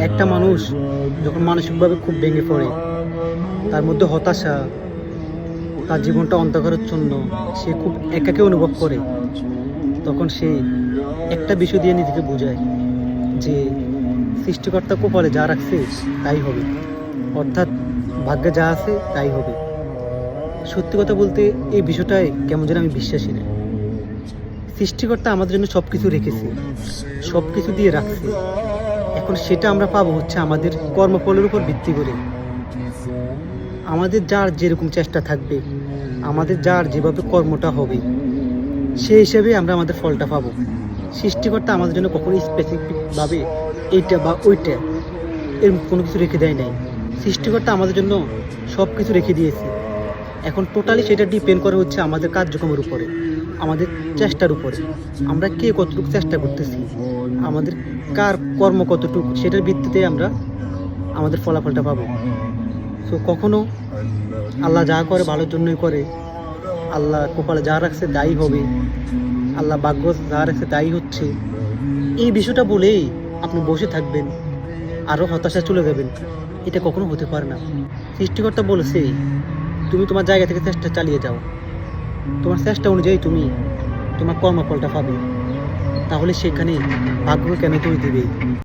একটা মানুষ যখন মানসিকভাবে খুব ভেঙে পড়ে, তার মধ্যে হতাশা, তার জীবনটা অন্ধকারাচ্ছন্ন, সে খুব একাকী অনুভব করে, তখন সে একটা বিষয় দিয়ে নিজেকে বোঝায় যে সৃষ্টিকর্তা কপালে যা রাখছে তাই হবে, অর্থাৎ ভাগ্যে যা আছে তাই হবে। সত্যি কথা বলতে এই বিষয়টাই কেমন যেন আমি বিশ্বাসী না। সৃষ্টিকর্তা আমাদের জন্য সব কিছু রেখেছে, সব কিছু দিয়ে রাখছে। এখন সেটা আমরা পাবো হচ্ছে আমাদের কর্মফলের উপর ভিত্তি করে। আমাদের যার যেরকম চেষ্টা থাকবে, আমাদের যার যেভাবে কর্মটা হবে, সেই হিসেবে আমরা আমাদের ফলটা পাবো। সৃষ্টিকর্তা আমাদের জন্য কখনো স্পেসিফিকভাবে এইটা বা ওইটা এরকম কোনো কিছু রেখে দেয় নাই। সৃষ্টিকর্তা আমাদের জন্য সব কিছু রেখে দিয়েছে। এখন টোটালি সেটা ডিপেন্ড করে হচ্ছে আমাদের কার্যক্রমের উপরে, আমাদের চেষ্টার উপরে। আমরা কে কতটুকু চেষ্টা করতেছি, আমাদের কার কর্ম কতটুকু, সেটার ভিত্তিতে আমরা আমাদের ফলাফলটা পাবো। সো কখনো আল্লাহ যা করে ভালোর জন্যই করে, আল্লাহ কপালে যা রাখছে তাই হবে, আল্লাহ ভাগ্য যা রাখছে তাই হচ্ছে, এই বিষয়টা বলেই আপনি বসে থাকবেন, আরও হতাশা চলে যাবেন, এটা কখনো হতে পারে না। সৃষ্টিকর্তা বলেছে তুমি তোমার জায়গা থেকে চেষ্টা চালিয়ে যাও, তোমার চেষ্টা অনুযায়ী তুমি তোমার কর্মফলটা পাবে। তাহলে সেখানে ভাগ্য কেন তুমি দিবে?